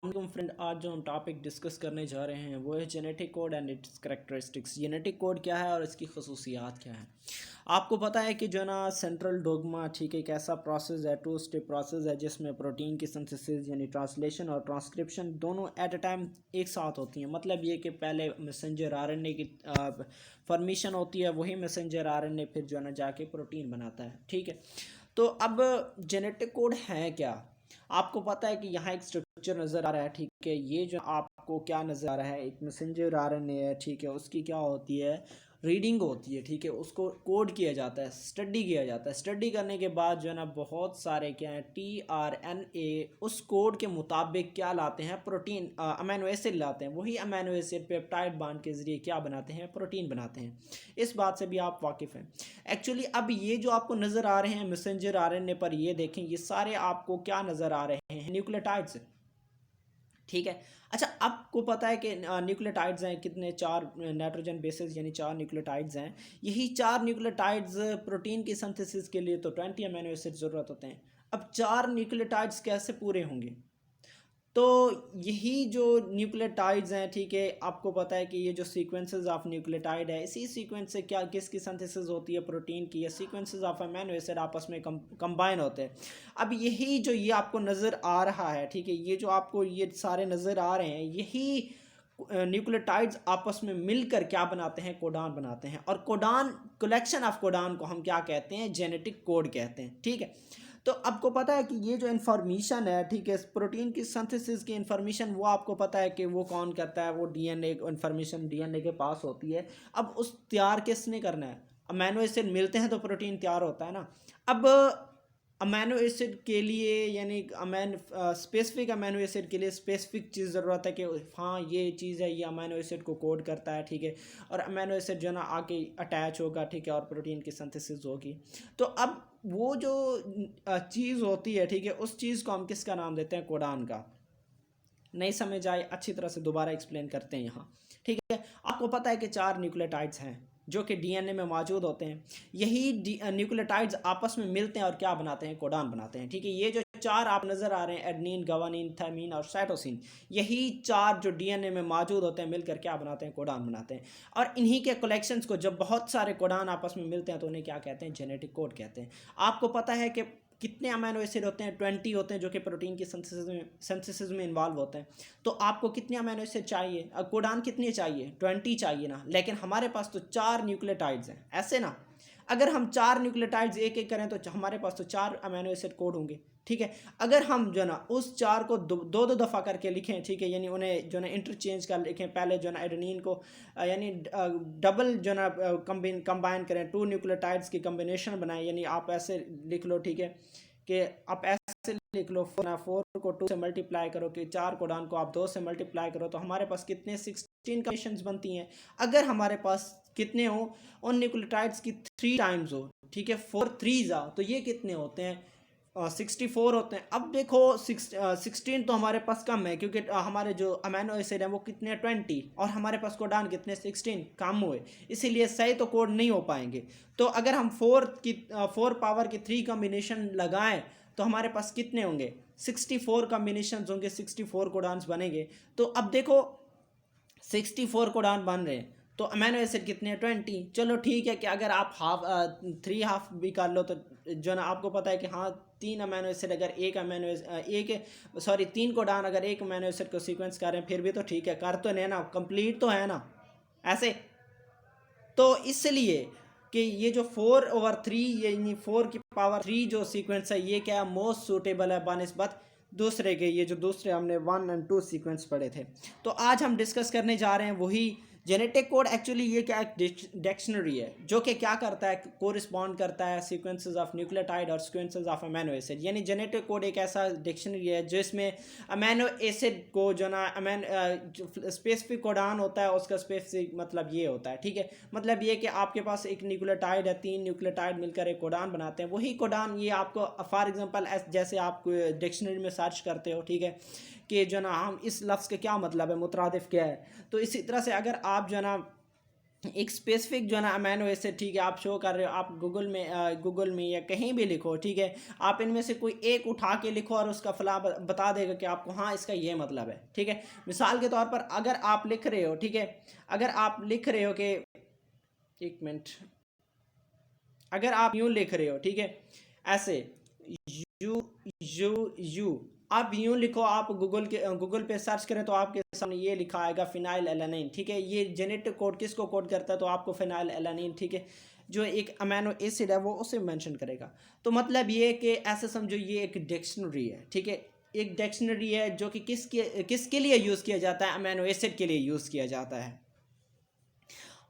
Friend, आज जो हम टॉपिक डिस्कस करने जा रहे हैं वो है genetic code and it's characteristics. Genetic code क्या है और इसकी खसूसियात क्या है। आपको पता है कि जो ना सेंट्रल डोगमा, ठीक है, एक ऐसा प्रोसेस है, टू स्टेप प्रोसेस है जिसमें प्रोटीन की सिंथेसिस यानी ट्रांसलेशन और ट्रांसक्रिप्शन दोनों एट अ टाइम एक साथ होती हैं। मतलब ये कि पहले मैसेंजर आरएनए की फॉर्मेशन होती है, वही मैसेंजर आरएनए फिर जो है ना जाके प्रोटीन बनाता है। ठीक है, तो अब जेनेटिक कोड है क्या। आपको पता है कि यहाँ एक स्ट्रक्चर नज़र आ रहा है, ठीक है। ये जो आपको क्या नज़र आ रहा है, एक मैसेंजर आरएनए है, ठीक है। उसकी क्या होती है, रीडिंग होती है, ठीक है। उसको कोड किया जाता है, स्टडी किया जाता है। स्टडी करने के बाद जो है ना बहुत सारे क्या है, टीआरएनए उस कोड के मुताबिक क्या लाते हैं, प्रोटीन अमीनो एसिड लाते हैं। वही अमीनो एसिड पेप्टाइड बांड के ज़रिए क्या बनाते हैं, प्रोटीन बनाते हैं। इस बात से भी आप वाकिफ़ हैं। एक्चुअली अब ये जो आपको नज़र आ रहे हैं मैसेंजर आरएनए पर, ये देखें, ये सारे आपको क्या नज़र आ रहे हैं, न्यूक्लियोटाइड्स। ठीक है। अच्छा, आपको पता है कि न्यूक्लियोटाइड्स हैं कितने, 4 नाइट्रोजन बेसेस यानी 4 न्यूक्लियोटाइड्स हैं। यही 4 न्यूक्लियोटाइड्स प्रोटीन की सिंथेसिस के लिए तो 20 अमीनो एसिड ज़रूरत होते हैं। अब 4 न्यूक्लियोटाइड्स कैसे पूरे होंगे। तो यही जो न्यूक्लियोटाइड्स हैं, ठीक है, आपको पता है कि ये जो सीक्वेंसेस ऑफ न्यूक्लियोटाइड है, इसी सीक्वेंस से क्या किसकी सिंथेसिस होती है, प्रोटीन की। या सीक्वेंसेस ऑफ अमीनो एसिड आपस में कंबाइन होते हैं। अब यही जो ये आपको नज़र आ रहा है, ठीक है, ये जो आपको ये सारे नज़र आ रहे हैं, यही न्यूक्लियोटाइड्स आपस में मिलकर क्या बनाते हैं, कोडान बनाते हैं। और कोडान, कलेक्शन ऑफ कोडान को हम क्या कहते हैं, जेनेटिक कोड कहते हैं। ठीक है, तो आपको पता है कि ये जो इन्फॉर्मेशन है, ठीक है, प्रोटीन की सिंथेसिस की इन्फॉर्मेशन, वो आपको पता है कि वो कौन करता है, वो डीएनए इन्फॉर्मेशन डीएनए के पास होती है। अब उस तैयार किसने करना है, अमीनो एसिड मिलते हैं तो प्रोटीन तैयार होता है ना। अब अमीनो एसिड के लिए यानी स्पेसिफिक अमीनो एसिड के लिए स्पेसिफिक चीज़ ज़रूरत है कि हाँ ये चीज़ है, ये अमीनो एसिड को कोड करता है, ठीक है। और अमीनो एसिड जो ना आके अटैच होगा, ठीक है, और प्रोटीन की सिंथेसिस होगी। तो अब वो जो चीज़ होती है, ठीक है, उस चीज़ को हम किसका नाम देते हैं, कोडान का। नहीं समझ आए, अच्छी तरह से दोबारा एक्सप्लेन करते हैं यहाँ। ठीक है, आपको पता है कि 4 न्यूक्लियोटाइड्स हैं जो कि डीएनए में मौजूद होते हैं। यही न्यूक्लियोटाइड्स आपस में मिलते हैं और क्या बनाते हैं, कोडान बनाते हैं। ठीक है, ये जो 4 आप नज़र आ रहे हैं, एडनिन, गवानीन, थायमीन और साइटोसिन, यही 4 जो डीएनए में मौजूद होते हैं मिलकर क्या बनाते हैं, कोडान बनाते हैं। और इन्हीं के कलेक्शंस को जब बहुत सारे कोडान आपस में मिलते हैं तो उन्हें क्या कहते हैं, जेनेटिक कोड कहते हैं। आपको पता है कि कितने अमीनो एसिड होते हैं, 20 होते हैं जो कि प्रोटीन की सिंथेसिस में इन्वॉल्व होते हैं। तो आपको कितने अमीनो एसिड चाहिए, कोडान कितने चाहिए, 20 चाहिए ना। लेकिन हमारे पास तो 4 न्यूक्लियोटाइड्स हैं, ऐसे ना। अगर हम 4 न्यूक्लियोटाइड्स एक एक करें तो हमारे पास तो 4 अमीनो एसिड कोड होंगे। ठीक है, अगर हम जो ना उस 4 को दो दो दफ़ा करके लिखें, ठीक है, यानी उन्हें जो ना इंटरचेंज कर लिखें, पहले जो ना एडेनिन को यानी डबल जो ना कंबाइन करें, 2 न्यूक्लियोटाइड्स की कम्बिनेशन बनाएं, यानी आप ऐसे लिख लो, ठीक है, कि आप ऐसे लिख लो, 4 को 2 से मल्टीप्लाई करो, कि 4 कोडान को आप 2 से मल्टीप्लाई करो, तो हमारे पास कितने 16 कम्बिनेशंस बनती हैं। अगर हमारे पास कितने हो, उन न्यूक्लियोटाइड्स की 3 टाइम्स हो, ठीक है, 4 3s आ, तो ये कितने होते हैं, 64 होते हैं। अब देखो 16 तो हमारे पास कम है क्योंकि हमारे जो अमीनो एसिड है वो कितने 20, और हमारे पास कोडान कितने 16 कम हुए, इसीलिए सही तो कोड नहीं हो पाएंगे। तो अगर हम 4 पावर की 3 कॉम्बिनेशन लगाएं तो हमारे पास कितने होंगे, 64 कॉम्बिनेशन होंगे, 64 कोडान्स बनेंगे। तो अब देखो 64 कोडान बन रहे हैं तो अमीनो एसिड कितने हैं, 20। चलो ठीक है कि अगर आप 3 हाफ भी कर लो तो जो ना आपको पता है कि हाँ 3 अमीनो एसिड अगर एक सॉरी 3 कोडान अगर एक अमीनो एसिड को सीक्वेंस कर रहे हैं फिर भी तो ठीक है, कर तो नहीं ना, कंप्लीट तो है ना ऐसे। तो इसलिए कि ये जो 4/3 यानी 4 की पावर 3 जो सीक्वेंस है ये क्या है, मोस्ट सूटेबल है बनस्बत दूसरे के, ये जो दूसरे हमने 1 और 2 सीक्वेंस पढ़े थे। तो आज हम डिस्कस करने जा रहे हैं वही जेनेटिक कोड। एक्चुअली ये क्या एक डिक्शनरी है जो कि क्या करता है, कोरिस्पॉन्ड करता है सीक्वेंसेस ऑफ न्यूक्लियोटाइड और सीक्वेंसेस ऑफ अमीनो एसिड। यानी जेनेटिक कोड एक ऐसा डिक्शनरी है जिसमें अमीनो एसिड को जो ना स्पेसिफिक कोडान होता है, उसका स्पेसिफिक मतलब ये होता है। ठीक है, मतलब ये कि आपके पास एक न्यूक्लियोटाइड है, 3 न्यूक्लियोटाइड मिलकर एक कोडान बनाते हैं। वही कोडान ये आपको फॉर एग्जांपल जैसे आप डिक्शनरी में सर्च करते हो, ठीक है, कि जो ना हम इस लफ्ज़ के क्या मतलब है, मुतरादिफ क्या है, तो इसी तरह से अगर आप जो ना एक स्पेसिफिक जो है ना अमीनो एसिड, ठीक है, आप शो कर रहे हो, आप गूगल में या कहीं भी लिखो, ठीक है, आप इनमें से कोई एक उठा के लिखो और उसका फला बता देगा कि आपको हाँ इसका ये मतलब है, ठीक है। मिसाल के तौर पर अगर आप लिख रहे हो, ठीक है, अगर आप लिख रहे हो कि, एक मिनट, अगर आप यूं लिख रहे हो, ठीक है, ऐसे यू यू यू, आप यूं लिखो, आप गूगल पे सर्च करें तो आपके सामने ये लिखा आएगा फिनाइल एलानाइन, ठीक है। ये जेनेटिक कोड किसको कोड करता है, तो आपको फिनाइल एलानाइन, ठीक है, जो एक अमीनो एसिड है वो उसे मेंशन करेगा। तो मतलब ये कि ऐसे समझो ये एक डिक्शनरी है, ठीक है, एक डिक्शनरी है जो कि किसके लिए यूज़ किया जाता है, अमीनो एसिड के लिए यूज़ किया जाता है।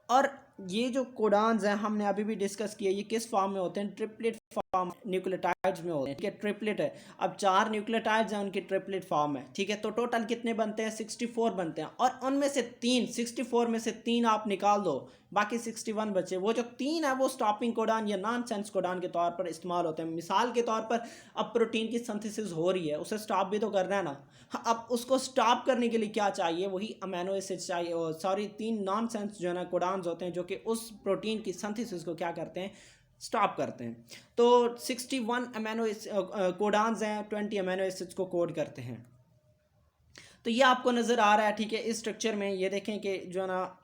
और ये जो कोडान्स हैं हमने अभी भी डिस्कस किया, ये किस फॉर्म में होते हैं, ट्रिपलेट फॉर्म न्यूक्लियोटाइड्स में होते हैं, ठीक है, ट्रिपलेट है। अब 4 न्यूक्लियोटाइड्स हैं, उनकी ट्रिपलेट फॉर्म है, ठीक है। तो टोटल कितने बनते हैं, 64 बनते हैं, और उनमें से 64 में से 3 आप निकाल दो, बाकी 61 बचे। वो जो 3 है वो स्टॉपिंग कोडान या नॉन सेंस कोडान के तौर पर इस्तेमाल होते हैं। मिसाल के तौर पर अब प्रोटीन की सिंथेसिस हो रही है, उसे स्टॉप भी तो करना है ना। अब उसको स्टॉप करने के लिए क्या चाहिए, वही अमीनो एसिड चाहिए, और सॉरी 3 नॉन सेंस जो है ना कोडान्स होते हैं जो कि उस प्रोटीन की सिंथेसिस को क्या करते हैं, स्टॉप करते हैं। तो 61 अमीनो कोडान्स हैं, 20 अमीनो एसिड्स को कोड करते हैं। तो ये आपको नज़र आ रहा है, ठीक है, इस स्ट्रक्चर में ये देखें कि जो है ना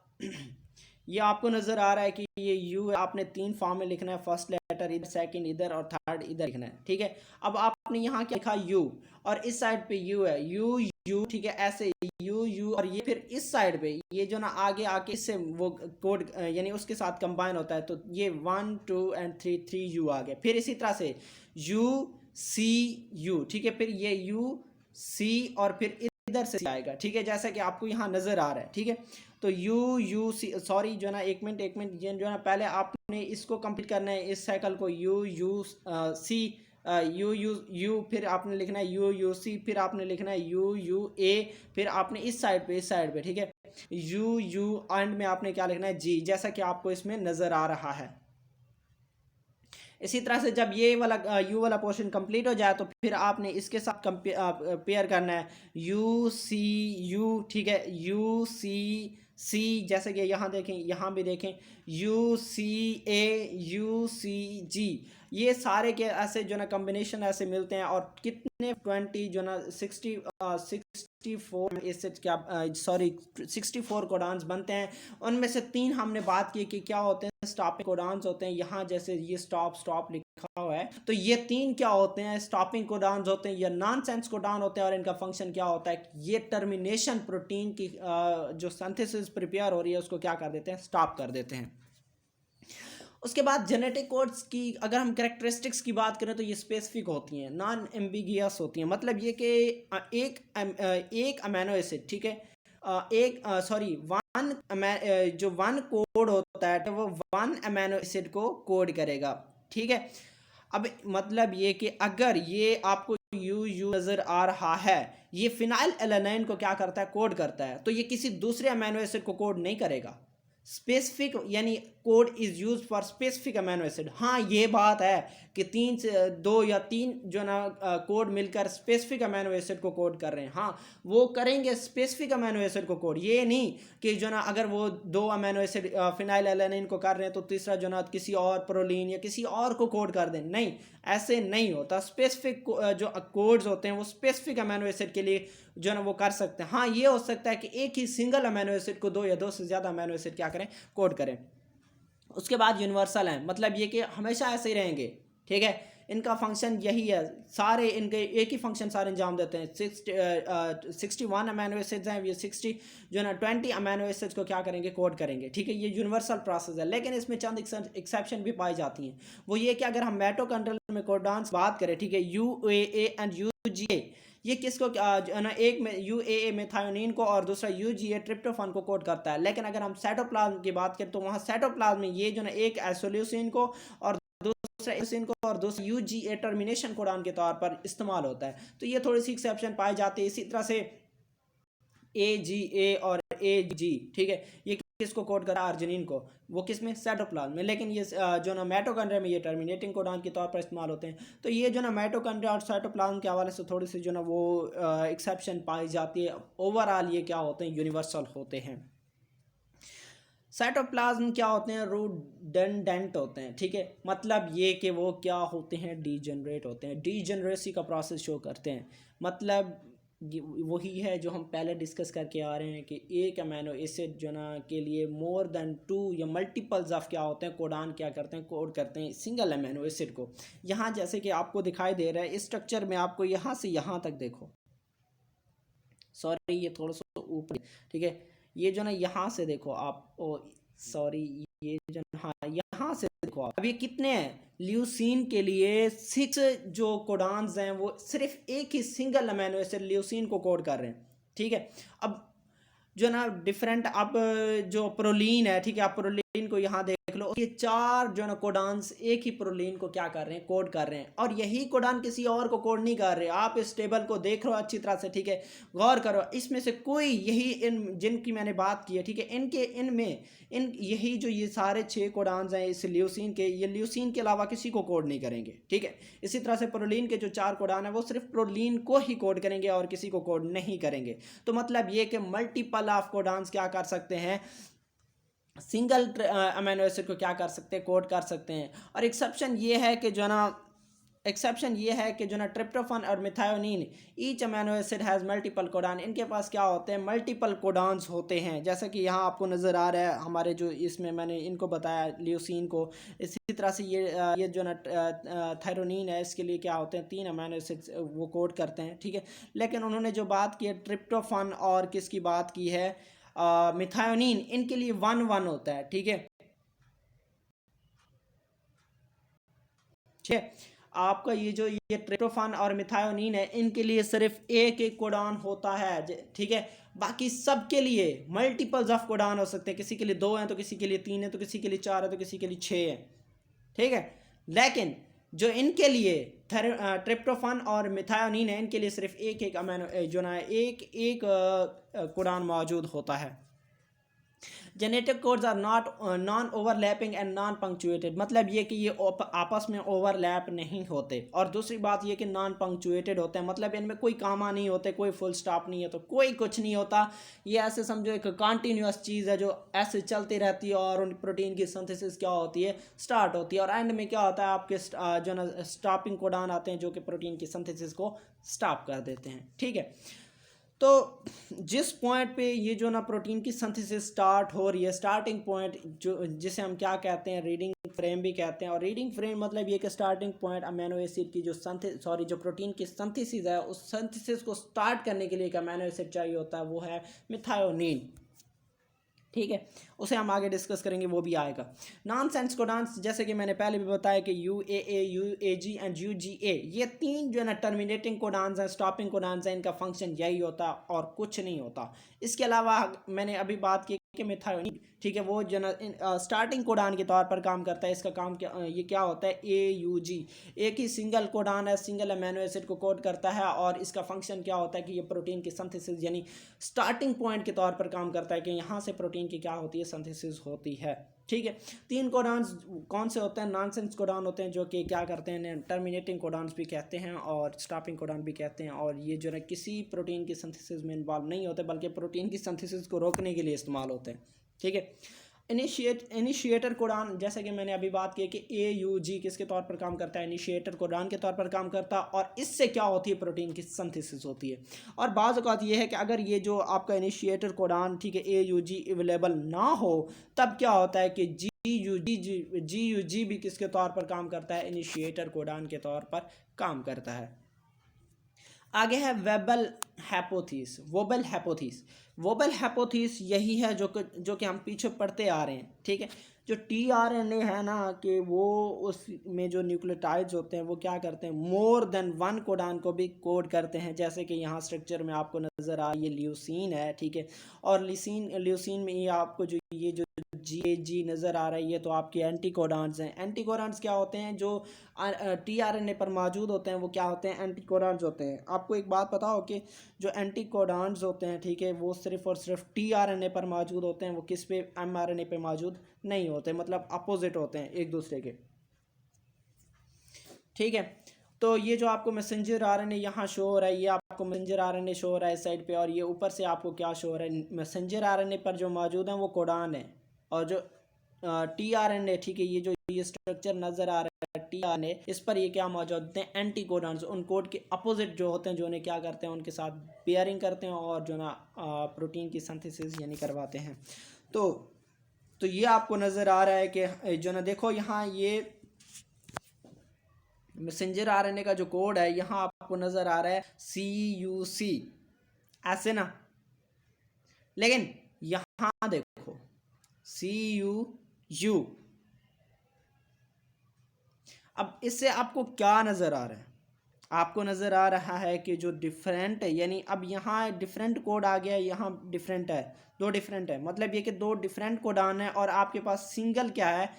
ये आपको नज़र आ रहा है कि ये यू है, आपने 3 फॉर्म में लिखना है, फर्स्ट लेटर इधर, सेकंड इधर और थर्ड इधर लिखना है, ठीक है। अब आपने यहाँ क्या लिखा, यू, और इस साइड पे यू है, यू यू, ठीक है, ऐसे यू यू, और ये फिर इस साइड पे ये जो ना आगे आके इससे वो कोड यानी उसके साथ कंबाइन होता है, तो ये 1 2 एंड 3 3 यू आ गया। फिर इसी तरह से यू सी यू, ठीक है, फिर ये यू सी और फिर इधर से आएगा, ठीक है, जैसा कि आपको यहाँ नज़र आ रहा है, ठीक है। तो यू यू सी, सॉरी जो है ना, एक मिनट ये जो है ना, पहले आपने इसको कंप्लीट करना है, इस साइकिल को, U U C U U U, फिर आपने लिखना है यू यू सी, फिर आपने लिखना है यू यू ए, फिर आपने इस साइड पे, ठीक है, यू यू, एंड में आपने क्या लिखना है, जी, जैसा कि आपको इसमें नज़र आ रहा है। इसी तरह से जब ये वाला यू वाला पोर्शन कंप्लीट हो जाए तो फिर आपने इसके साथ पेयर करना है यू सी यू, ठीक है, यू सी सी, जैसे कि यहाँ देखें, यहाँ भी देखें, you see A you see जी, ये सारे के ऐसे जो ना कम्बिनेशन ऐसे मिलते हैं, और कितने 20 जो ना 64 एसिड क्या, सॉरी 64 कोडान्स बनते हैं। उनमें से 3 हमने बात की कि क्या होते हैं, स्टॉपिंग कोडान्स होते हैं, यहाँ जैसे ये स्टॉप स्टॉप लिखा हुआ है, तो ये 3 क्या होते हैं, स्टॉपिंग कोडान्स होते हैं या नॉनसेंस कोडान होते हैं। और इनका फंक्शन क्या होता है, ये टर्मिनेशन प्रोटीन की जो सिंथेसिस प्रिपेयर हो रही है उसको क्या कर देते हैं, स्टॉप कर देते हैं। उसके बाद जेनेटिक कोड्स की अगर हम कैरेक्टरिस्टिक्स की बात करें तो ये स्पेसिफिक होती हैं, नॉन एम्बिगियस होती हैं। मतलब ये कि एक अमीनो एसिड, ठीक है, एक सॉरी वन जो वन कोड होता है वो 1 अमीनो एसिड को कोड करेगा, ठीक है। अब मतलब ये कि अगर ये आपको यू यू नज़र आ रहा है, ये फिनाइल एलानाइन को क्या करता है, कोड करता है, तो ये किसी दूसरे अमीनो एसिड को कोड नहीं करेगा। स्पेसिफिक यानी code is use for specific amino acid. हाँ, ये बात है कि 3 से 2 या 3 जो ना कोड मिलकर स्पेसिफिक अमीनो एसिड को कोड कर रहे हैं, हाँ वो करेंगे स्पेसिफिक अमीनो एसिड को कोड। ये नहीं कि जो ना अगर वो 2 अमीनो एसिड फिनाइल एलानाइन को कर रहे हैं तो तीसरा जो ना किसी और प्रोलीन या किसी और को कोड कर दें, नहीं, ऐसे नहीं होता। स्पेसिफिक जो कोड्स होते हैं वो स्पेसिफिक अमीनो एसिड के लिए जो है ना वो कर सकते हैं। हाँ, ये हो सकता है कि एक ही सिंगल अमीनो एसिड को 2 या 2 से ज़्यादा अमीनो एसिड क्या करें, कोड करें। उसके बाद यूनिवर्सल हैं, मतलब ये कि हमेशा ऐसे ही रहेंगे, ठीक है, इनका फंक्शन यही है, सारे इनके एक ही फंक्शन सारे अंजाम देते हैं। 61 अमीनो एसिड्स हैं, ये 60 जो है ना 20 अमीनो एसिड्स को क्या करेंगे, कोड करेंगे, ठीक है। ये यूनिवर्सल प्रोसेस है, लेकिन इसमें चंद एक्सेप्शन भी पाई जाती हैं। वो ये कि अगर हम माइटोकॉन्ड्रियल में कोडान्स बात करें, ठीक है, UAA एंड UGA, ये किसको जो ना, एक में UAA मेथायोनिन को और दूसरा UGA ट्रिप्टोफान को कोड करता है। लेकिन अगर हम साइटोप्लाज्म की बात करें तो वहाँ साइटोप्लाज्म में ये जो ना एक आइसोल्यूसिन को और दूसरा एसिन को और दूसरा UGA टर्मिनेशन कोडान के तौर पर इस्तेमाल होता है। तो ये थोड़ी सी एक्सेप्शन पाई जाती है। इसी तरह से AGA और AG, ठीक है, ये किसको कोड करा, अर्जिनिन को, वो किस में, साइटोप्लाज्म में। लेकिन ये जो ना माइटोकॉन्ड्रिया में ये टर्मिनेटिंग कोडान के तौर पर इस्तेमाल होते हैं। तो ये जो ना माइटोकॉन्ड्रिया और साइटोप्लाज्म के हवाले से थोड़ी सी जो ना वो एक्सेप्शन पाई जाती है। ओवरऑल ये क्या होते हैं, यूनिवर्सल होते हैं। साइटोप्लाज्म क्या होते हैं, रिडंडेंट होते हैं, ठीक है, मतलब ये कि वो क्या होते हैं, डीजनरेट होते हैं, डीजनरेसी का प्रोसेस शो करते हैं। मतलब वही है जो हम पहले डिस्कस करके आ रहे हैं कि एक अमीनो एसिड जो ना के लिए मोर देन 2 या मल्टीपल्स ऑफ क्या होते हैं, कोडान क्या करते हैं, कोड करते हैं सिंगल अमीनो एसिड को। यहाँ जैसे कि आपको दिखाई दे रहा है इस स्ट्रक्चर में, आपको यहाँ से यहाँ तक देखो, सॉरी ये थोड़ा सा ऊपर, ठीक है, ये जो ना यहाँ से देखो आप, ओ सॉरी, ये जो हाँ यहाँ से देखो आप, अब ये कितने हैं, ल्यूसीन के लिए 6 जो कोडान्स हैं वो सिर्फ एक ही सिंगल अमीनो एसिड ल्यूसीन को कोड कर रहे हैं, ठीक है। अब जो ना डिफरेंट, अब जो प्रोलीन है, ठीक है, आप प्रोलीन को यहाँ देख लो, ये 4 जो ना कोडान्स एक ही प्रोलीन को क्या कर रहे हैं, कोड कर रहे हैं, और यही कोडान किसी और को कोड नहीं कर रहे। आप इस टेबल को देख लो अच्छी तरह से, ठीक है, गौर करो, इसमें से कोई यही इन जिनकी मैंने बात की है, ठीक है, इनके इनमें इन यही जो ये सारे 6 कोडान्स हैं इस ल्यूसीन के, ये ल्यूसीन के अलावा किसी को कोड नहीं करेंगे, ठीक है। इसी तरह से प्रोलीन के जो 4 कोडान है वो सिर्फ प्रोलीन को ही कोड करेंगे और किसी को कोड नहीं करेंगे। तो मतलब ये कि मल्टीपल ऑफ कोडान्स क्या कर सकते हैं, सिंगल अमीनो एसिड को क्या कर सकते हैं, कोड कर सकते हैं। और एक्सेप्शन ये है कि जो ना ट्रिप्टोफान और methionine, each amino acid has multiple codon, इनके पास क्या होते हैं, मल्टीपल कोडान्स होते हैं, जैसा कि यहाँ आपको नज़र आ रहा है हमारे जो इसमें मैंने इनको बताया ल्यूसीन को। इसी तरह से ये जो ना थायरोनिन है, इसके लिए क्या होते हैं, 3 अमीनो एसिड वो कोड करते हैं, ठीक है। लेकिन उन्होंने जो बात की है ट्रिप्टोफान और किसकी बात की है, मिथायोनिन, इनके लिए 1-1 होता है, ठीक है, ठीक है। आपका ये ट्रिप्टोफान और मिथायोनिन है, इनके लिए सिर्फ एक एक कोडान होता है, ठीक है। बाकी सबके लिए मल्टीपल्स ऑफ कोडान हो सकते हैं, किसी के लिए 2 हैं तो किसी के लिए 3 है तो किसी के लिए 4 है तो किसी के लिए 6 है, ठीक है। लेकिन जो इनके लिए ट्रिप्टोफान और मिथायोनिन है, इनके लिए सिर्फ एक एक अमीनो जो ना एक एक कोडान मौजूद होता है। Genetic codes are not non overlapping and non punctuated, मतलब ये कि ये आपस में ओवरलैप नहीं होते, और दूसरी बात ये कि नॉन पंक्चुएटेड होते हैं, मतलब इनमें कोई कामा नहीं होते, कोई फुल स्टॉप नहीं है, तो कोई कुछ नहीं होता। ये ऐसे समझो एक कंटिन्यूस चीज़ है जो ऐसे चलती रहती है, और उन प्रोटीन की सिंथेसिस क्या होती है, स्टार्ट होती है, और एंड में क्या होता है, आपके जो ना स्टॉपिंग कोडान आते हैं जो कि प्रोटीन की सिंथेसिस को स्टॉप कर देते हैं, ठीक है। तो जिस पॉइंट पे ये जो ना प्रोटीन की सिंथेसिस स्टार्ट हो रही है, स्टार्टिंग पॉइंट जो जिसे हम क्या कहते हैं, रीडिंग फ्रेम भी कहते हैं, और रीडिंग फ्रेम मतलब ये कि स्टार्टिंग पॉइंट अमीनो एसिड की जो प्रोटीन की सिंथेसिस है, उस सिंथेसिस को स्टार्ट करने के लिए एक अमीनो एसिड चाहिए होता है, वो है मिथायोनिन, ठीक है। उसे हम आगे डिस्कस करेंगे, वो भी आएगा। नॉन सेंस कोडान्स, जैसे कि मैंने पहले भी बताया कि UAA, UAG एंड UGA, ये 3 जो है ना टर्मिनेटिंग कोडान्स हैं, स्टॉपिंग कोडान्स हैं, इनका फंक्शन यही होता है और कुछ नहीं होता। इसके अलावा मैंने अभी बात की कि मिथायोनिन, ठीक है, वो जो ना स्टार्टिंग कोडान के तौर पर काम करता है। इसका काम क्या, ये क्या होता है, AUG, एक ही सिंगल कोडान है, सिंगल अमीनो एसिड को कोड करता है, और इसका फंक्शन क्या होता है कि ये प्रोटीन की सिंथेसिस यानी स्टार्टिंग पॉइंट के तौर पर काम करता है कि यहाँ से प्रोटीन की क्या होती है, सिंथेसिस होती है, ठीक है। 3 कोडान्स कौन से होते हैं, नॉनसेंस कोडान होते हैं, जो कि क्या करते हैं, टर्मिनेटिंग कोडान्स भी कहते हैं और स्टॉपिंग कोडान भी कहते हैं, और ये जो है किसी प्रोटीन की सिंथेसिस में इन्वॉल्व नहीं होते, बल्कि प्रोटीन की सिंथेसिस को रोकने के लिए इस्तेमाल होते हैं, ठीक है। इनिशिएटर कोडान, जैसे कि मैंने अभी बात की कि AUG किसके तौर पर काम करता है, इनिशिएटर कोडान के तौर पर काम करता है, और इससे क्या होती है, प्रोटीन की सिंथेसिस होती है। और बाज़ औक़ात ये है कि अगर ये जो आपका इनिशिएटर कोडान, ठीक है, AUG अवेलेबल ना हो, तब क्या होता है कि GUG भी किसके तौर पर काम करता है, इनिशिएटर कोडान के तौर पर काम करता है। आगे है वोबल हैपोथीस यही है जो कि हम पीछे पढ़ते आ रहे हैं, ठीक है। जो tRNA है ना, कि वो उसमें जो न्यूक्लियोटाइड्स होते हैं वो क्या करते हैं, मोर देन 1 कोडान को भी कोड करते हैं, जैसे कि यहाँ स्ट्रक्चर में आपको नज़र आ ये ल्यूसीन है, ठीक है, और ल्यूसीन में ही आपको ये जो GAG नज़र आ रही है, तो आपके एंटीकोडान्स हैं। एंटीकोडान्स क्या होते हैं, जो tRNA पर मौजूद होते हैं, वो क्या होते हैं, एंटीकोडान्स होते हैं। आपको एक बात पता हो कि जो एंटीकोडान्स होते हैं, ठीक है, वो सिर्फ और सिर्फ tRNA पर मौजूद होते हैं, वो किस पे, mRNA पे मौजूद नहीं होते, मतलब अपोजिट होते हैं एक दूसरे के, ठीक है। तो ये जो आपको मैसेंजर RNA यहाँ शो हो रहा है, ये आपको मैसेंजर RNA शो हो रहा है इस साइड पे, और ये ऊपर से आपको क्या शो हो रहा है, मैसेंजर RNA पर जो मौजूद है वो कोडान है, और जो tRNA, ठीक है, ये स्ट्रक्चर नज़र आ रहा है tRNA, इस पर ये क्या मौजूद होते हैं, एंटी कोडॉन्स, उन कोड के अपोजिट जो होते हैं, जो उन्हें क्या करते हैं, उनके साथ पेयरिंग करते हैं और जो ना प्रोटीन की सिंथेसिस यानी करवाते हैं। तो ये आपको नज़र आ रहा है कि जो ना देखो यहाँ ये मैसेंजर आरएनए का जो कोड है, यहाँ आपको नज़र आ रहा है CUC, ऐसे ना, लेकिन यहाँ देखो CUU। अब इससे आपको क्या नज़र आ रहा है, आपको नज़र आ रहा है कि जो डिफरेंट है, यानी अब यहाँ डिफरेंट कोड आ गया, यहाँ डिफरेंट है, दो डिफरेंट है, मतलब ये कि दो डिफरेंट कोडान है और आपके पास सिंगल क्या है,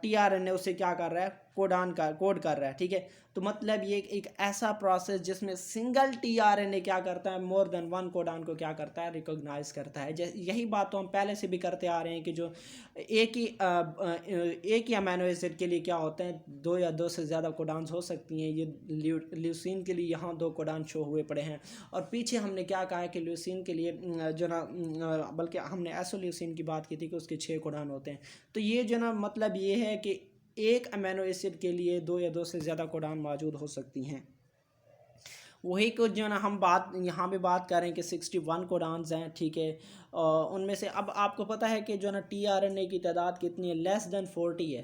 tRNA उसे क्या कर रहा है, कोड कर रहा है, ठीक है। तो मतलब ये एक ऐसा प्रोसेस जिसमें सिंगल tRNA क्या करता है, मोर देन वन कोडान को क्या करता है, रिकॉग्नाइज करता है। यही बात तो हम पहले से भी करते आ रहे हैं कि जो एक ही अमीनो एसिड के लिए क्या होते हैं, दो या दो से ज़्यादा कोडान्स हो सकती हैं। ये ल्यूसीन के लिए यहाँ दो कोडान शो हुए पड़े हैं, और पीछे हमने क्या कहा है कि ल्यूसीन के लिए जो ना, बल्कि हमने एसोल्यूसीन की बात की थी कि उसके 6 कोडान होते हैं। तो ये जो ना मतलब ये है कि एक अमीनो एसिड के लिए दो या दो से ज़्यादा कोडान मौजूद हो सकती हैं। वही कुछ जो ना हम बात यहाँ पे बात कर रहे हैं कि 61 कोडान्स हैं, ठीक है। उनमें से अब आपको पता है कि जो ना tRNA की तादाद कितनी है, लेस देन 40 है।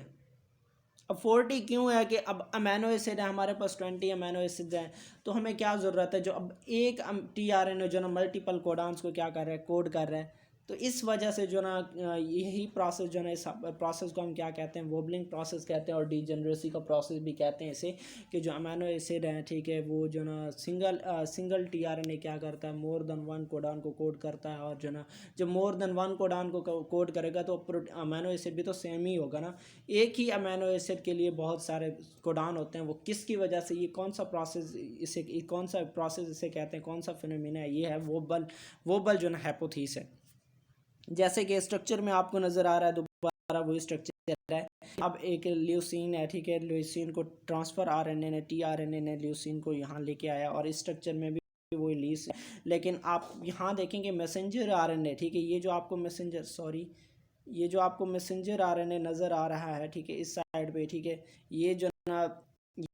अब 40 क्यों है कि अब अमीनो एसिड है हमारे पास, 20 अमीनो एसिड हैं, तो हमें क्या ज़रूरत है, जो अब एक tRNA जो ना मल्टीपल कोडान्स को क्या कर रहा है, कोड कर रहा है। तो इस वजह से जो ना यही प्रोसेस जो ना, इस प्रोसेस को हम क्या कहते हैं, वोबलिंग प्रोसेस कहते हैं, और डीजनरेसी का प्रोसेस भी कहते हैं इसे, कि जो अमीनो एसिड हैं, ठीक है, वो जो ना सिंगल tRNA क्या करता है, मोर देन वन कोडान को कोड करता है। और जो ना जब मोर देन वन कोडान को कोड करेगा तो अमीनो एसिड भी तो सेम ही होगा ना। एक ही अमीनो एसिड के लिए बहुत सारे कोडान होते हैं, वो किसकी वजह से, ये कौन सा प्रोसेस, कौन सा प्रोसेस इसे कहते हैं, कौन सा फिनोमिना है, ये है वोबल जो ना हाइपोथीसिस है। जैसे कि स्ट्रक्चर में आपको नज़र आ रहा है, दोबारा वही स्ट्रक्चर है। अब एक ल्यूसीन है, ठीक है, ल्यूसीन को ट्रांसफ़र आरएनए ने, tRNA ने ल्यूसीन को यहाँ लेके आया, और इस स्ट्रक्चर में भी वही लीस। लेकिन आप यहाँ देखेंगे मैसेंजर आरएनए, ठीक है, ये जो आपको मैसेंजर आरएनए नज़र आ रहा है, ठीक है, इस साइड पे, ठीक है, ये जो ना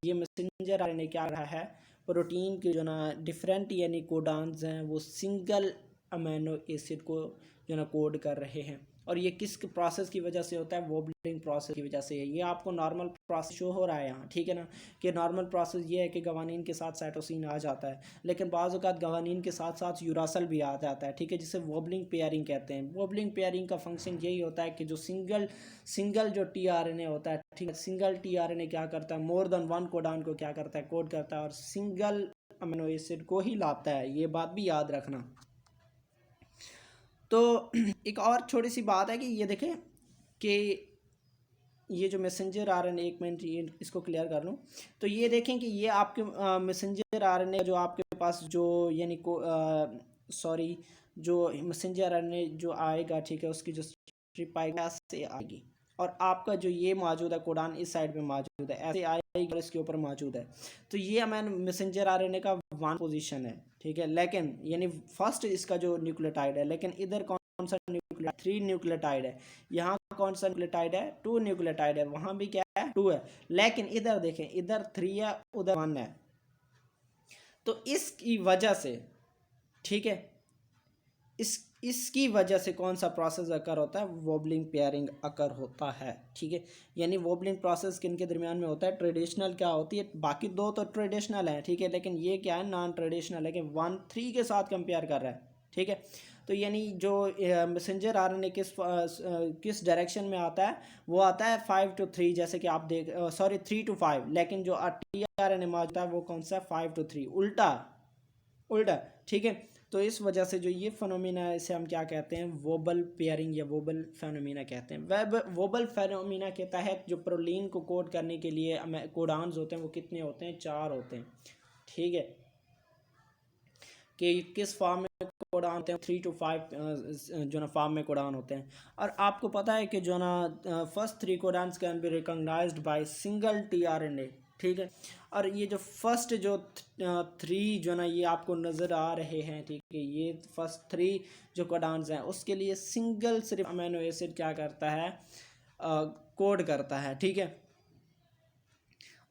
ये मैसेंजर आरएनए क्या रहा है, प्रोटीन के जो ना डिफरेंट यानी कोडान्स हैं, वो सिंगल अमीनो एसिड को जो ना कोड कर रहे हैं। और ये किस प्रोसेस की वजह से होता है, वोबलिंग प्रोसेस की वजह से है। ये आपको नॉर्मल प्रोसेस शो हो रहा है यहाँ, ठीक है ना, कि नॉर्मल प्रोसेस ये है कि गवानीन के साथ साइटोसिन आ जाता है, लेकिन बाज़ औक़ात गवानीन के साथ साथ यूरासिल भी आ जाता है, ठीक है, जिसे वोबलिंग पेयरिंग कहते हैं। वोबलिंग पेयरिंग का फंक्शन यही होता है कि जो सिंगल जो tRNA होता है, ठीक है, सिंगल tRNA क्या करता है, मोर देन वन कोडान को क्या करता है, कोड करता है, और सिंगल अमीनो एसिड को ही लाता है। ये बात भी याद रखना। तो एक और छोटी सी बात है कि ये देखें कि ये जो मैसेंजर आरएनए, एक मिनट ये इसको क्लियर कर लूँ। तो ये देखें कि ये आपके मैसेंजर आरएनए जो आपके पास जो यानी को सॉरी जो मैसेंजर आरएनए जो आएगा, ठीक है, उसकी जो स्ट्रिप आएगी ऐसे आएगी, और आपका जो ये मौजूद है कोडान इस साइड पे मौजूद है, ऐसे आएगी और इसके ऊपर मौजूद है। तो ये मैसेंजर आरएनए का वन पोजीशन है, ठीक है, लेकिन यानी फर्स्ट इसका जो न्यूक्लियोटाइड है, लेकिन इधर कौन सा न्यूक्लियोटाइड, 3 न्यूक्लियोटाइड है। यहाँ कौन सा न्यूक्लियोटाइड है, 2 न्यूक्लियोटाइड है। वहाँ भी क्या है, 2 है, लेकिन इधर देखें, इधर 3 है, उधर 1 है। तो इसकी वजह से, ठीक है, इसकी वजह से कौन सा प्रोसेस अकर होता है, वोबलिंग पेयरिंग अकर होता है, ठीक है। यानी वोबलिंग प्रोसेस किन के दरमियान में होता है, ट्रेडिशनल क्या होती है, बाकी दो तो ट्रेडिशनल है, ठीक है, लेकिन ये क्या है, नॉन ट्रेडिशनल है, कि 1 3 के साथ कंपेयर कर रहा है, ठीक है। तो यानी जो मैसेंजर आरएनए किस डायरेक्शन में आता है, वो आता है 5 to 3, जैसे कि आप देख 3 to 5, लेकिन जो tRNA मौजूद है वो कौन सा है, 5 to 3, उल्टा, ठीक है। तो इस वजह से जो ये फिनोमिना है, इसे हम क्या कहते हैं, वोबल पेयरिंग या वोबल फिनोमिना कहते हैं। वोबल फिनोमिना के तहत जो प्रोटीन को कोड करने के लिए कोडान्स होते हैं, वो कितने होते हैं, 4 होते हैं, ठीक है, कि किस फॉर्म में कोडान होते हैं, 3 to 5 जो ना फॉर्म में कोडान होते हैं। और आपको पता है कि जो ना first 3 codons can be recognized by single tRNA, ठीक है। और ये जो फर्स्ट जो 3 जो ना ये आपको नज़र आ रहे हैं, ठीक है, ये फर्स्ट 3 जो कोडान्स हैं उसके लिए सिंगल सिर्फ अमीनो एसिड क्या करता है, कोड करता है, ठीक है।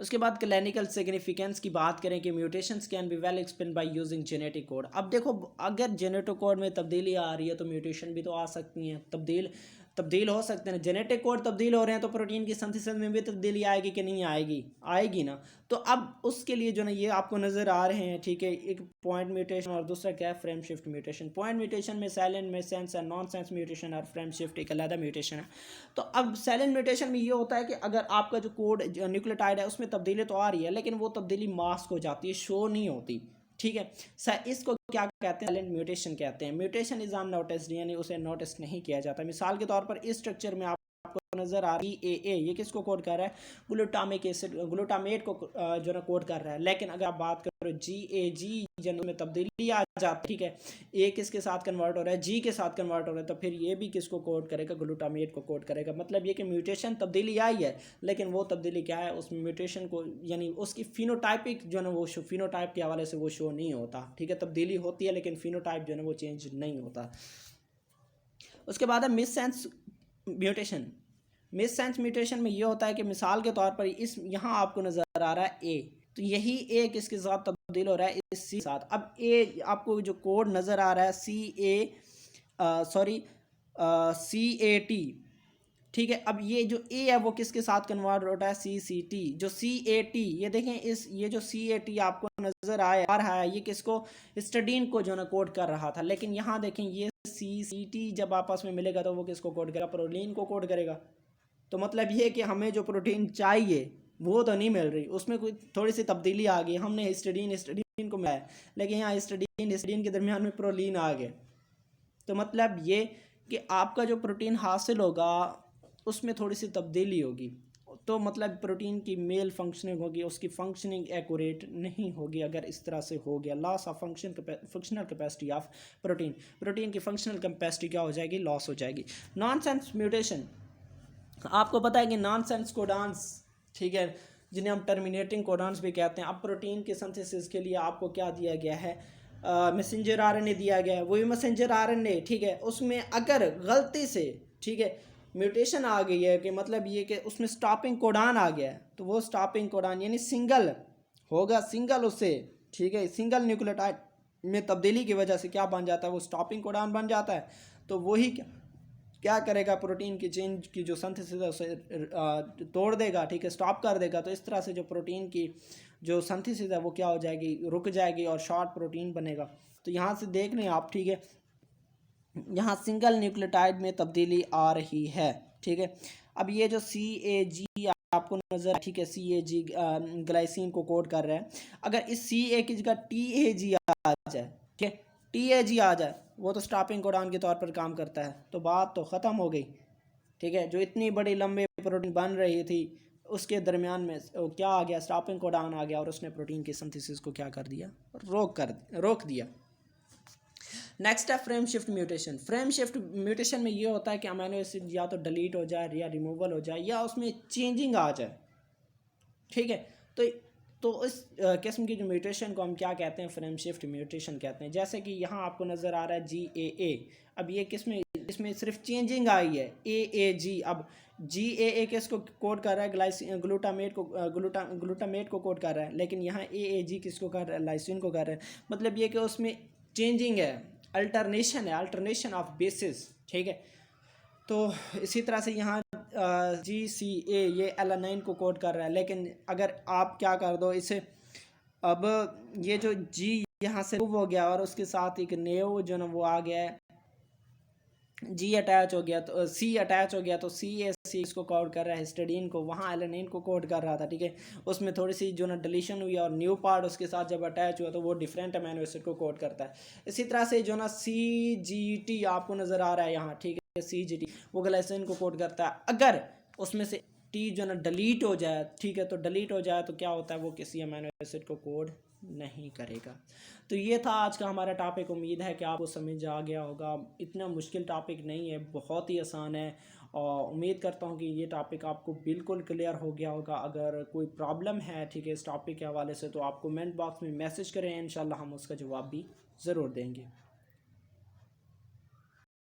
उसके बाद क्लिनिकल सिग्निफिकेंस की बात करें कि mutations can be well explain by using genetic code. अब देखो, अगर जेनेटिक कोड में तब्दीली आ रही है तो म्यूटेशन भी तो आ सकती हैं, तब्दील हो सकते हैं। जेनेटिक कोड तब्दील हो रहे हैं तो प्रोटीन की सिंथेसिस में भी तब्दीली आएगी कि नहीं आएगी, आएगी ना। तो अब उसके लिए जो ना ये आपको नज़र आ रहे हैं, ठीक है, एक पॉइंट म्यूटेशन और दूसरा क्या है, frame shift mutation. Point mutation में साइलेंट में सेंस है, नॉन सेंस म्यूटेशन और फ्रेम शिफ्ट एक अलग म्यूटेशन है। तो अब साइलेंट म्यूटेशन में ये होता है कि अगर आपका जो कोड न्यूक्लियोटाइड है उसमें तब्दीली तो आ रही है, लेकिन वो तब्दीली मास्क हो जाती है, शो नहीं होती, ठीक है। इसको क्या कहते हैं, साइलेंट म्यूटेशन कहते हैं। म्यूटेशन इज आम नोटिस्ड, यानी उसे नोटिस नहीं किया जाता। मिसाल के तौर पर इस स्ट्रक्चर में आपको नजर आ रही है ए, ये किसको कोड कर रहा है, ग्लूटामिक एसिड, ग्लूटामेट को जो ना कोड कर रहा है। लेकिन अगर आप बात करो जी जन में तब्दीली आ जाती, ठीक है, ए किसके साथ कन्वर्ट हो रहा है, जी के साथ कन्वर्ट हो रहा है, तो फिर ये भी किसको कोड करेगा, ग्लूटामेट को कोड करेगा। मतलब ये कि म्यूटेशन तब्दीली आई है, लेकिन वो तब्दीली क्या है, उस म्यूटेशन को यानी उसकी फिनोटाइपिक जो है ना वो फिनोटाइप के हवाले से वो शो नहीं होता, ठीक है। तब्दीली होती है लेकिन फिनोटाइप जो है ना वो चेंज नहीं होता। उसके बाद है मिससेंस म्यूटेशन। मिससेंस म्यूटेशन में ये होता है कि मिसाल के तौर पर इस यहाँ आपको नज़र आ रहा है ए, तो यही ए किसके साथ तब्दील हो रहा है, इस सी साथ। अब ए आपको जो कोड नज़र आ रहा है CAT, ठीक है। अब ये जो ए है वो किसके साथ कन्वर्ट होता है, CCT। जो CAT, ये देखें, ये जो CAT आपको नज़र आ रहा है, ये किसको, हिस्टडीन को जो ना कोड कर रहा था। लेकिन यहाँ देखें, ये CCT जब आपस में मिलेगा तो वो किसको कोड करेगा, प्रोटीन को कोड करेगा। तो मतलब ये कि हमें जो प्रोटीन चाहिए वो तो नहीं मिल रही, उसमें कोई थोड़ी सी तब्दीली आ गई, हमने हिस्टडीन को मिलाया, लेकिन यहाँ हिस्टडीन के दरमियान में प्रोलीन आ गए। तो मतलब ये कि आपका जो प्रोटीन हासिल होगा उसमें थोड़ी सी तब्दीली होगी, तो मतलब प्रोटीन की मेल फंक्शनिंग होगी, उसकी फंक्शनिंग एक्यूरेट नहीं होगी। अगर इस तरह से हो गया, loss of functional capacity of protein की फंक्शनल कैपेसिटी क्या हो जाएगी, लॉस हो जाएगी। नॉनसेंस म्यूटेशन, आपको पता है कि नॉनसेंस कोडान्स, ठीक है, जिन्हें हम टर्मिनेटिंग कोडान्स भी कहते हैं। अब प्रोटीन के सिंथेसिस के लिए आपको क्या दिया गया है, मैसेंजर आरएनए दिया गया है। वही मैसेंजर आरएनए, ठीक है, उसमें अगर गलती से, ठीक है, म्यूटेशन आ गई है, कि मतलब ये कि उसमें स्टॉपिंग कोडान आ गया है, तो वो स्टॉपिंग कोडान यानी सिंगल होगा, सिंगल उससे, ठीक है, सिंगल न्यूक्लियोटाइड में तब्दीली की वजह से क्या बन जाता है, वो स्टॉपिंग कोडान बन जाता है। तो वही क्या करेगा, प्रोटीन की चेंज की जो सिंथेसिस है उसे तोड़ देगा, ठीक है, स्टॉप कर देगा। तो इस तरह से जो प्रोटीन की जो सिंथेसिस है वो क्या हो जाएगी, रुक जाएगी और शॉर्ट प्रोटीन बनेगा। तो यहाँ से देख लें आप, ठीक है, यहाँ सिंगल न्यूक्लियोटाइड में तब्दीली आ रही है, ठीक है। अब ये जो CAG आपको नजर, ठीक है, CAG ग्लाइसिन को कोड कर रहा है। अगर इस CA की जगह TAG आ जाए, ठीक है, TAG आ जाए, वो तो स्टॉपिंग कोडान के तौर पर काम करता है, तो बात तो ख़त्म हो गई, ठीक है। जो इतनी बड़ी लंबे प्रोटीन बन रही थी उसके दरमियान में क्या आ गया, स्टॉपिंग कोडान आ गया और उसने प्रोटीन की सिंथेसिस को क्या कर दिया, रोक दिया। नेक्स्ट है frame shift mutation. Frame shift mutation में ये होता है कि अमीनो एसिड या तो डिलीट हो जाए या रिमूवल हो जाए या उसमें चेंजिंग आ जाए, ठीक है। तो इस किस्म की जो म्यूटेशन को हम क्या कहते हैं, फ्रेम शिफ्ट म्यूटेशन कहते हैं। जैसे कि यहाँ आपको नज़र आ रहा है GAA, अब ये इसमें सिर्फ चेंजिंग आई है, AAG। अब GAA किसको कोड कर रहा है, ग्लूटामेट को कोड कर रहा है, लेकिन यहाँ AAG किसको कर रहा है, लाइसिन को कर रहा है। मतलब ये कि उसमें चेंजिंग है, अल्टरनेशन ऑफ बेसिस, ठीक है। तो इसी तरह से यहाँ GCA ये एलानाइन को कोड कर रहा है, लेकिन अगर आप क्या कर दो इसे, अब ये जो G यहाँ से मूव हो गया और उसके साथ एक नेव जो ना वो आ गया है, G अटैच हो गया, तो C अटैच हो गया, तो CAC इसको कोड कर रहा है, हिस्टडीन को, वहाँ एलानाइन को कोड कर रहा था, ठीक है। उसमें थोड़ी सी जो ना डिलीशन हुई और न्यू पार्ट उसके साथ जब अटैच हुआ तो वो डिफरेंट अमीनो एसिड को कोड करता है। इसी तरह से जो ना CGT आपको नज़र आ रहा है यहाँ, ठीक है, CGT वो ग्लाइसिन को कोड करता है। अगर उसमें से T जो ना डिलीट हो जाए, ठीक है, तो डिलीट हो जाए तो क्या होता है, वो किसी अमीनो एसिड को कोड नहीं करेगा। तो ये था आज का हमारा टॉपिक। उम्मीद है कि आपको समझ आ गया होगा। इतना मुश्किल टॉपिक नहीं है, बहुत ही आसान है और उम्मीद करता हूँ कि ये टॉपिक आपको बिल्कुल क्लियर हो गया होगा। अगर कोई प्रॉब्लम है ठीक है इस टॉपिक के हवाले से तो आप कमेंट बॉक्स में मैसेज करें, इंशाल्लाह हम उसका जवाब भी ज़रूर देंगे।